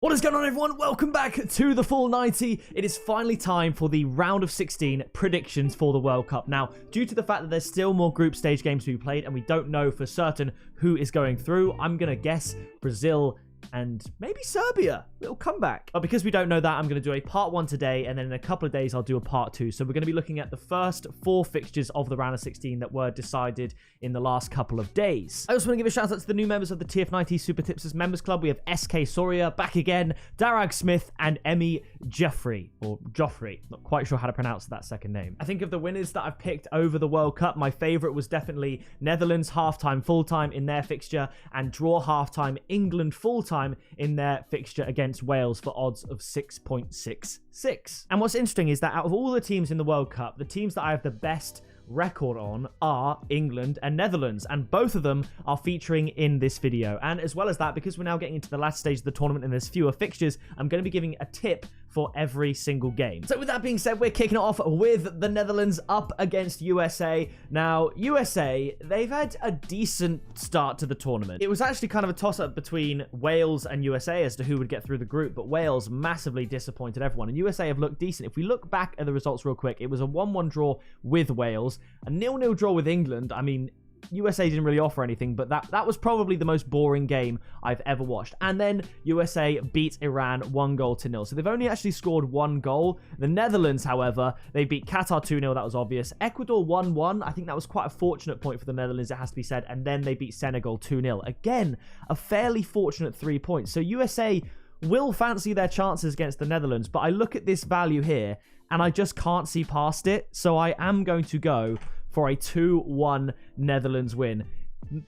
What is going on, everyone? Welcome back to the Full 90. It is finally time for the round of 16 predictions for the World Cup. Now, due to the fact that there's still more group stage games to be played and we don't know for certain who is going through, I'm going to guess Brazil and maybe Serbia. Little comeback. But because we don't know that, I'm going to do a part 1 today, and then in a couple of days I'll do a part 2. So we're going to be looking at the first 4 fixtures of the round of 16 that were decided in the last couple of days. I also want to give a shout out to the new members of the TF90 Super Tipsters Members Club. We have SK Soria back again, Darag Smith, and Emmy Jeffrey, or Joffrey. Not quite sure how to pronounce that second name. I think of the winners that I've picked over the World Cup, my favourite was definitely Netherlands halftime full-time in their fixture, and draw halftime England full-time in their fixture against Wales for odds of 6.66. And what's interesting is that out of all the teams in the World Cup, the teams that I have the best record on are England and Netherlands, and both of them are featuring in this video. And as well as that, because we're now getting into the last stage of the tournament and there's fewer fixtures, I'm going to be giving a tip for every single game. So with that being said, we're kicking it off with the Netherlands up against USA. Now, USA, they've had a decent start to the tournament. It was actually kind of a toss-up between Wales and USA as to who would get through the group, but Wales massively disappointed everyone, and USA have looked decent. If we look back at the results real quick, it was a 1-1 draw with Wales, a 0-0 draw with England. I mean, USA didn't really offer anything, but that was probably the most boring game I've ever watched. And then USA beat Iran 1-0. So they've only actually scored 1 goal. The Netherlands, however, they beat Qatar 2-0. That was obvious. Ecuador 1-1. I think that was quite a fortunate point for the Netherlands, it has to be said. And then they beat Senegal 2-0. Again, a fairly fortunate 3 points. So USA will fancy their chances against the Netherlands, but I look at this value here and I just can't see past it. So I am going to go for a 2-1 Netherlands win.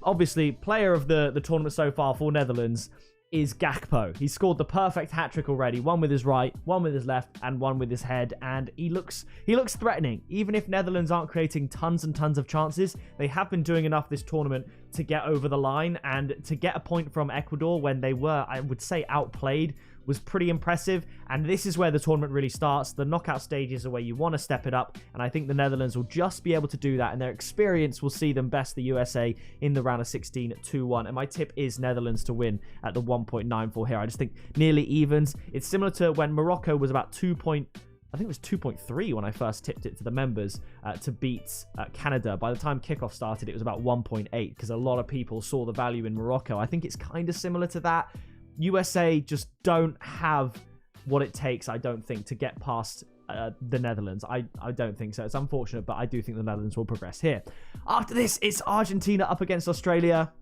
Obviously, player of the tournament so far for Netherlands is Gakpo. He scored the perfect hat-trick already. One with his right, one with his left, and one with his head. And he looks threatening. Even if Netherlands aren't creating tons and tons of chances, they have been doing enough this tournament to get over the line. And to get a point from Ecuador when they were, I would say, outplayed was pretty impressive. And this is where the tournament really starts. The knockout stages are where you want to step it up, and I think the Netherlands will just be able to do that, and their experience will see them best the USA in the round of 16 2-1. And my tip is Netherlands to win at the 1.94 here. I just think nearly evens. It's similar to when Morocco was about I think it was 2.3 when I first tipped it to the members to beat Canada. By the time kickoff started, it was about 1.8 because a lot of people saw the value in Morocco. I think it's kind of similar to that. USA just don't have what it takes, I don't think, to get past the Netherlands. I don't think so. It's unfortunate, but I do think the Netherlands will progress here. After this, it's Argentina up against Australia.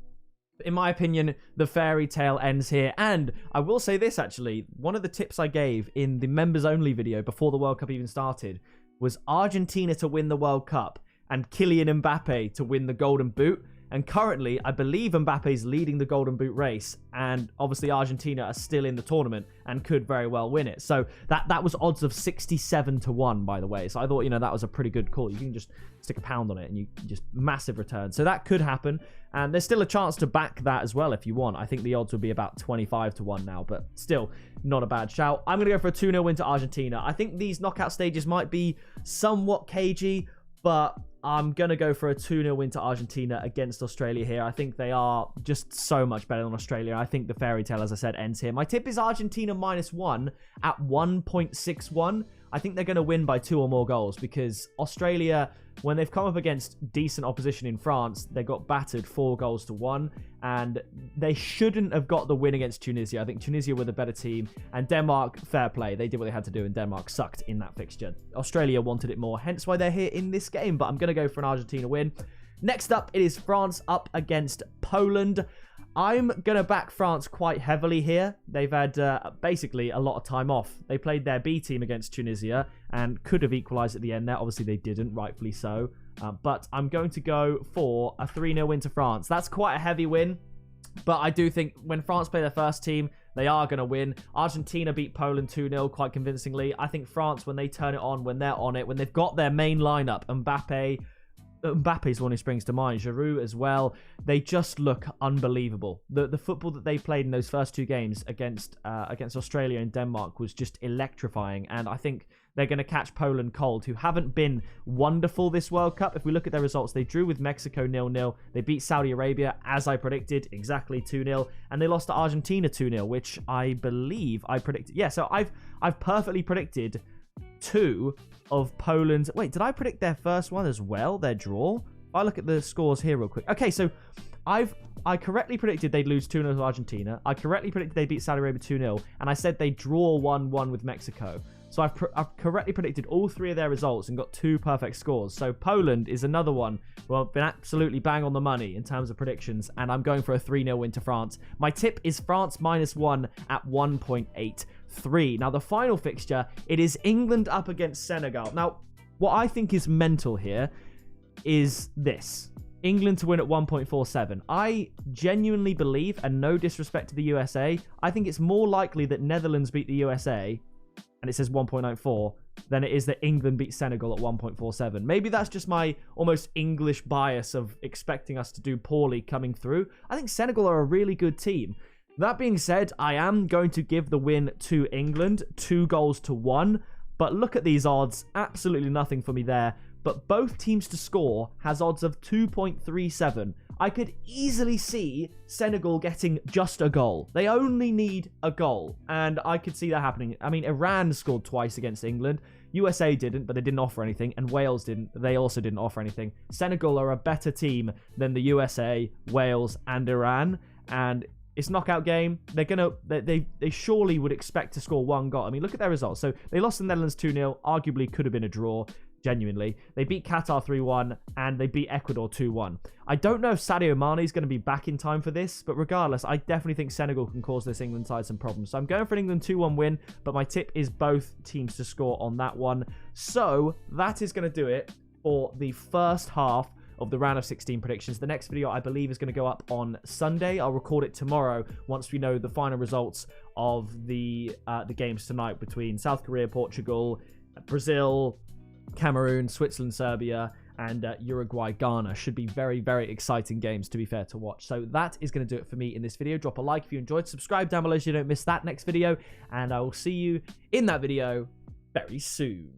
In my opinion, the fairy tale ends here. And I will say this, actually. One of the tips I gave in the members-only video before the World Cup even started was Argentina to win the World Cup and Kylian Mbappe to win the Golden Boot. And currently, I believe Mbappe's leading the Golden Boot race, and obviously Argentina are still in the tournament and could very well win it. So that was odds of 67-1, by the way. So I thought, that was a pretty good call. You can just stick a pound on it and you just massive return. So that could happen, and there's still a chance to back that as well if you want. I think the odds would be about 25-1 now, but still not a bad shout. I'm going to go for a 2-0 win to Argentina. I think these knockout stages might be somewhat cagey, but I'm going to go for a 2-0 win to Argentina against Australia here. I think they are just so much better than Australia. I think the fairy tale, as I said, ends here. My tip is Argentina -1 at 1.61. I think they're going to win by 2 or more goals because Australia, when they've come up against decent opposition in France, they got battered 4-1, and they shouldn't have got the win against Tunisia. I think Tunisia were the better team, and Denmark, fair play. They did what they had to do, and Denmark sucked in that fixture. Australia wanted it more, hence why they're here in this game, but I'm going to go for an Argentina win. Next up, it is France up against Poland. I'm going to back France quite heavily here. They've had basically a lot of time off. They played their B team against Tunisia and could have equalised at the end there. Obviously, they didn't, rightfully so. But I'm going to go for a 3-0 win to France. That's quite a heavy win, but I do think when France play their first team, they are going to win. Argentina beat Poland 2-0 quite convincingly. I think France, when they turn it on, when they're on it, when they've got their main lineup, Mbappe, Mbappe's one who springs to mind. Giroud as well. They just look unbelievable. The football that they played in those first 2 games against Australia and Denmark was just electrifying. And I think they're going to catch Poland cold, who haven't been wonderful this World Cup. If we look at their results, they drew with Mexico 0-0. They beat Saudi Arabia, as I predicted, exactly 2-0. And they lost to Argentina 2-0, which I believe I predicted. Yeah, so I've perfectly predicted 2 of Poland's... Wait, did I predict their first one as well? Their draw? If I look at the scores here real quick. Okay, so I correctly predicted they'd lose 2-0 to Argentina. I correctly predicted they'd beat Saudi Arabia 2-0. And I said they'd draw 1-1 with Mexico. So I've correctly predicted all 3 of their results and got 2 perfect scores. So Poland is another one. Well, I've been absolutely bang on the money in terms of predictions. And I'm going for a 3-0 win to France. My tip is France -1 at 1.83. Now, the final fixture, it is England up against Senegal. Now, what I think is mental here is this. England to win at 1.47. I genuinely believe, and no disrespect to the USA, I think it's more likely that Netherlands beat the USA, and it says 1.94, than it is that England beat Senegal at 1.47. Maybe that's just my almost English bias of expecting us to do poorly coming through. I think Senegal are a really good team. That being said, I am going to give the win to England, 2-1. But look at these odds. Absolutely nothing for me there. But both teams to score has odds of 2.37. I could easily see Senegal getting just a goal. They only need a goal. And I could see that happening. I mean, Iran scored twice against England. USA didn't, but they didn't offer anything. And Wales didn't. They also didn't offer anything. Senegal are a better team than the USA, Wales, and Iran. And it's knockout game. They surely would expect to score 1 goal. I mean, look at their results. So they lost the Netherlands 2-0. Arguably could have been a draw. Genuinely. They beat Qatar 3-1 and they beat Ecuador 2-1. I don't know if Sadio Mane is going to be back in time for this, but regardless, I definitely think Senegal can cause this England side some problems. So I'm going for an England 2-1 win, but my tip is both teams to score on that one. So that is going to do it for the first half of the round of 16 predictions. The next video, I believe, is going to go up on Sunday. I'll record it tomorrow once we know the final results of the games tonight between South Korea, Portugal, Brazil, Cameroon, Switzerland, Serbia, and Uruguay, Ghana. Should be very, very exciting games, to be fair, to watch. So that is going to do it for me in this video. Drop a like if you enjoyed. Subscribe down below so you don't miss that next video. And I will see you in that video very soon.